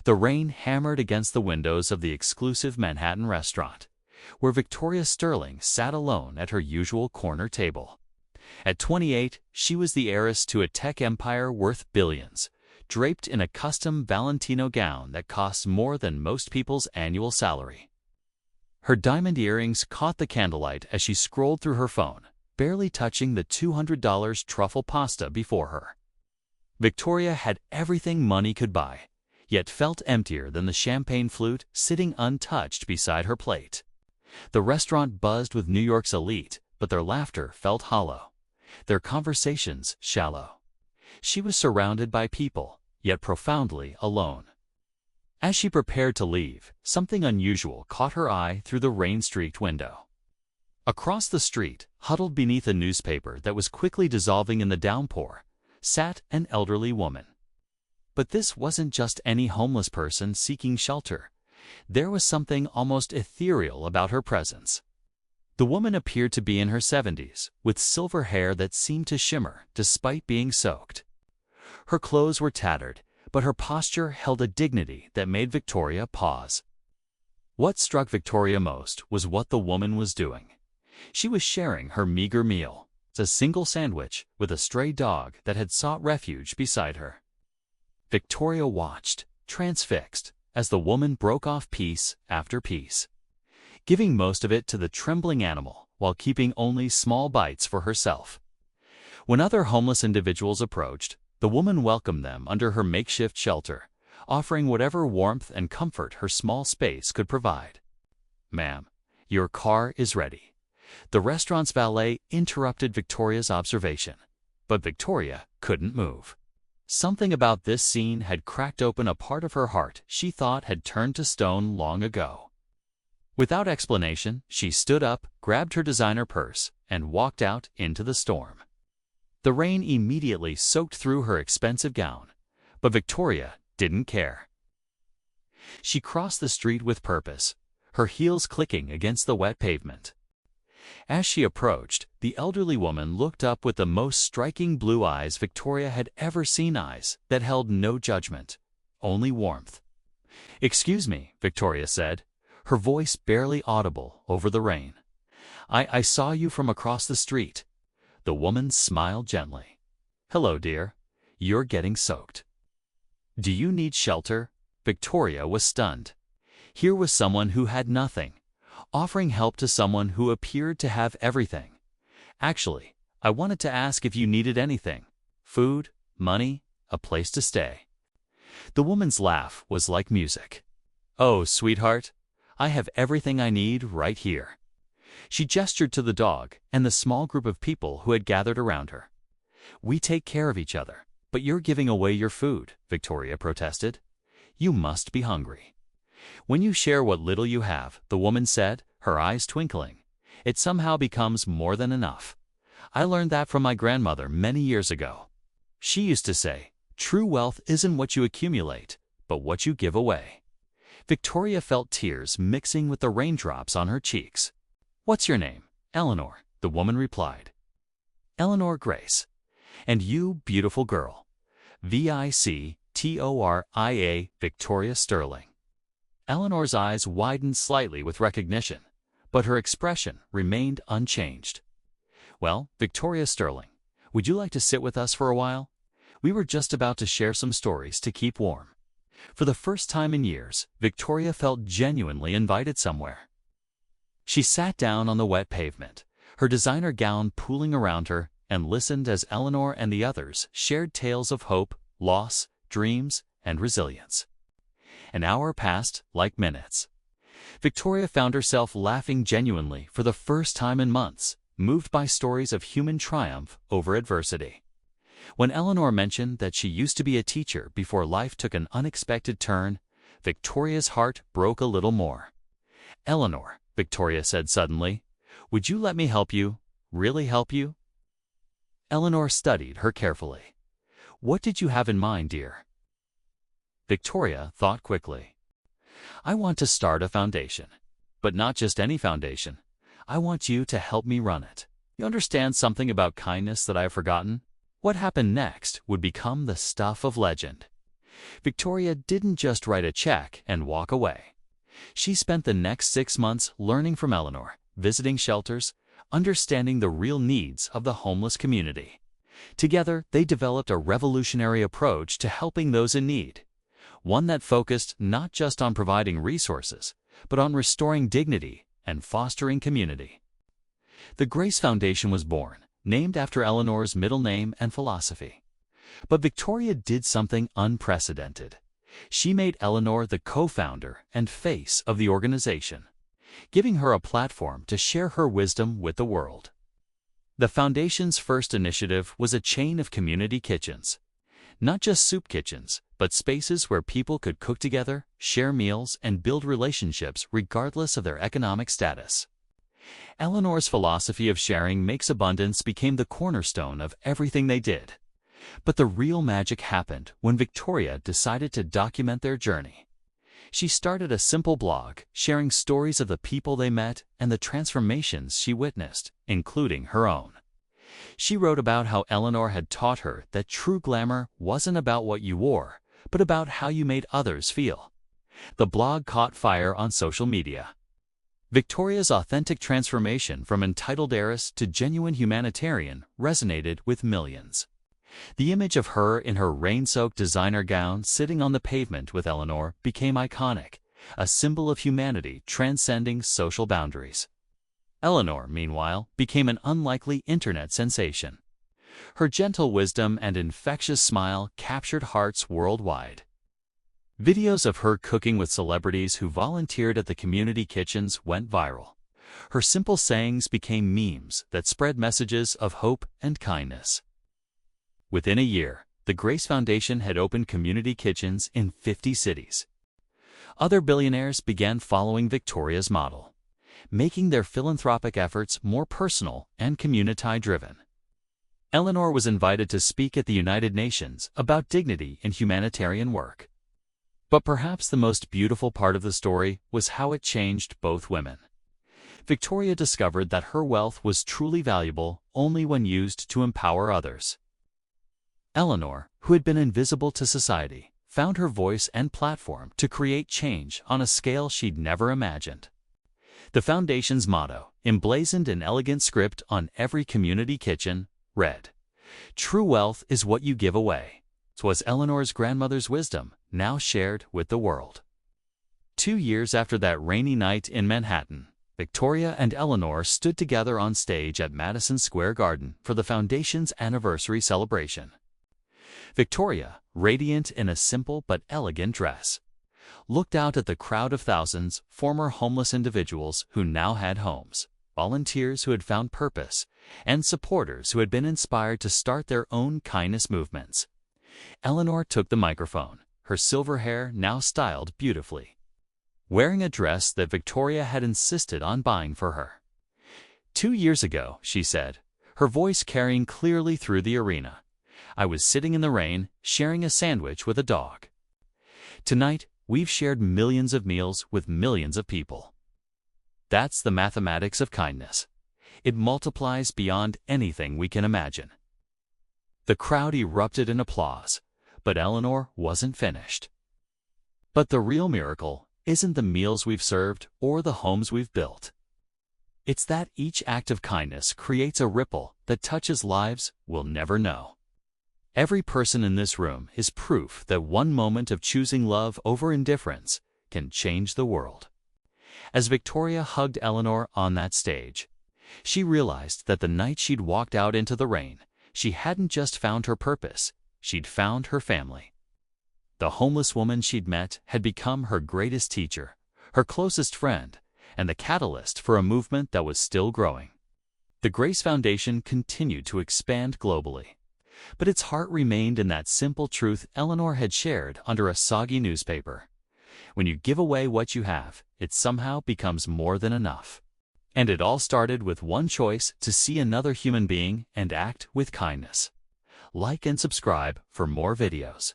The rain hammered against the windows of the exclusive Manhattan restaurant, where Victoria Sterling sat alone at her usual corner table. At 28, she was the heiress to a tech empire worth billions, draped in a custom Valentino gown that cost more than most people's annual salary. Her diamond earrings caught the candlelight as she scrolled through her phone, barely touching the $200 truffle pasta before her. Victoria had everything money could buy, yet felt emptier than the champagne flute sitting untouched beside her plate. The restaurant buzzed with New York's elite, but their laughter felt hollow, their conversations shallow. She was surrounded by people, yet profoundly alone. As she prepared to leave, something unusual caught her eye through the rain-streaked window. Across the street, huddled beneath a newspaper that was quickly dissolving in the downpour, sat an elderly woman. But this wasn't just any homeless person seeking shelter. There was something almost ethereal about her presence. The woman appeared to be in her 70s, with silver hair that seemed to shimmer despite being soaked. Her clothes were tattered, but her posture held a dignity that made Victoria pause. What struck Victoria most was what the woman was doing. She was sharing her meager meal, a single sandwich, with a stray dog that had sought refuge beside her. Victoria watched, transfixed, as the woman broke off piece after piece, giving most of it to the trembling animal while keeping only small bites for herself. When other homeless individuals approached, the woman welcomed them under her makeshift shelter, offering whatever warmth and comfort her small space could provide. "Ma'am, your car is ready." The restaurant's valet interrupted Victoria's observation, but Victoria couldn't move. Something about this scene had cracked open a part of her heart she thought had turned to stone long ago. Without explanation, she stood up, grabbed her designer purse, and walked out into the storm. The rain immediately soaked through her expensive gown, but Victoria didn't care. She crossed the street with purpose, her heels clicking against the wet pavement. As she approached, the elderly woman looked up with the most striking blue eyes Victoria had ever seen, eyes that held no judgment, only warmth. "Excuse me," Victoria said, her voice barely audible over the rain. I saw you from across the street." The woman smiled gently. "Hello, dear. You're getting soaked. Do you need shelter?" Victoria was stunned. Here was someone who had nothing, offering help to someone who appeared to have everything. "Actually, I wanted to ask if you needed anything. Food, money, a place to stay." The woman's laugh was like music. "Oh, sweetheart, I have everything I need right here." She gestured to the dog and the small group of people who had gathered around her. "We take care of each other, but you're giving away your food," Victoria protested. "You must be hungry." "When you share what little you have," the woman said, her eyes twinkling, "it somehow becomes more than enough. I learned that from my grandmother many years ago. She used to say, 'True wealth isn't what you accumulate, but what you give away.'" Victoria felt tears mixing with the raindrops on her cheeks. "What's your name?" "Eleanor," the woman replied. "Eleanor Grace. And you, beautiful girl?" "Victoria, Victoria Sterling." Eleanor's eyes widened slightly with recognition, but her expression remained unchanged. "Well, Victoria Sterling, would you like to sit with us for a while? We were just about to share some stories to keep warm." For the first time in years, Victoria felt genuinely invited somewhere. She sat down on the wet pavement, her designer gown pooling around her, and listened as Eleanor and the others shared tales of hope, loss, dreams, and resilience. An hour passed like minutes. Victoria found herself laughing genuinely for the first time in months, moved by stories of human triumph over adversity. When Eleanor mentioned that she used to be a teacher before life took an unexpected turn, Victoria's heart broke a little more. "Eleanor," Victoria said suddenly, "would you let me help you, really help you?" Eleanor studied her carefully. "What did you have in mind, dear?" Victoria thought quickly. "I want to start a foundation, but not just any foundation. I want you to help me run it. You understand something about kindness that I have forgotten? What happened next would become the stuff of legend." Victoria didn't just write a check and walk away. She spent the next 6 months learning from Eleanor, visiting shelters, understanding the real needs of the homeless community. Together, they developed a revolutionary approach to helping those in need, one that focused not just on providing resources, but on restoring dignity and fostering community. The Grace Foundation was born, named after Eleanor's middle name and philosophy. But Victoria did something unprecedented. She made Eleanor the co-founder and face of the organization, giving her a platform to share her wisdom with the world. The foundation's first initiative was a chain of community kitchens. Not just soup kitchens, but spaces where people could cook together, share meals, and build relationships regardless of their economic status. Eleanor's philosophy of sharing makes abundance became the cornerstone of everything they did. But the real magic happened when Victoria decided to document their journey. She started a simple blog, sharing stories of the people they met and the transformations she witnessed, including her own. She wrote about how Eleanor had taught her that true glamour wasn't about what you wore, but about how you made others feel. The blog caught fire on social media. Victoria's authentic transformation from entitled heiress to genuine humanitarian resonated with millions. The image of her in her rain-soaked designer gown sitting on the pavement with Eleanor became iconic, a symbol of humanity transcending social boundaries. Eleanor, meanwhile, became an unlikely internet sensation. Her gentle wisdom and infectious smile captured hearts worldwide. Videos of her cooking with celebrities who volunteered at the community kitchens went viral. Her simple sayings became memes that spread messages of hope and kindness. Within a year, the Grace Foundation had opened community kitchens in 50 cities. Other billionaires began following Victoria's model, making their philanthropic efforts more personal and community-driven. Eleanor was invited to speak at the United Nations about dignity in humanitarian work. But perhaps the most beautiful part of the story was how it changed both women. Victoria discovered that her wealth was truly valuable only when used to empower others. Eleanor, who had been invisible to society, found her voice and platform to create change on a scale she'd never imagined. The foundation's motto, emblazoned in elegant script on every community kitchen, read, "True wealth is what you give away." It was Eleanor's grandmother's wisdom, now shared with the world. 2 years after that rainy night in Manhattan, Victoria and Eleanor stood together on stage at Madison Square Garden for the foundation's anniversary celebration. Victoria, radiant in a simple but elegant dress, looked out at the crowd of thousands, former homeless individuals who now had homes, volunteers who had found purpose, and supporters who had been inspired to start their own kindness movements. Eleanor took the microphone, her silver hair now styled beautifully, wearing a dress that Victoria had insisted on buying for her. 2 years ago, she said, her voice carrying clearly through the arena, I was sitting in the rain, sharing a sandwich with a dog. Tonight, we've shared millions of meals with millions of people. That's the mathematics of kindness. It multiplies beyond anything we can imagine. The crowd erupted in applause, but Eleanor wasn't finished. But the real miracle isn't the meals we've served or the homes we've built. It's that each act of kindness creates a ripple that touches lives we'll never know. Every person in this room is proof that one moment of choosing love over indifference can change the world. As Victoria hugged Eleanor on that stage, she realized that the night she'd walked out into the rain, she hadn't just found her purpose, she'd found her family. The homeless woman she'd met had become her greatest teacher, her closest friend, and the catalyst for a movement that was still growing. The Grace Foundation continued to expand globally, but its heart remained in that simple truth Eleanor had shared under a soggy newspaper. When you give away what you have, it somehow becomes more than enough. And it all started with one choice: to see another human being and act with kindness. Like and subscribe for more videos.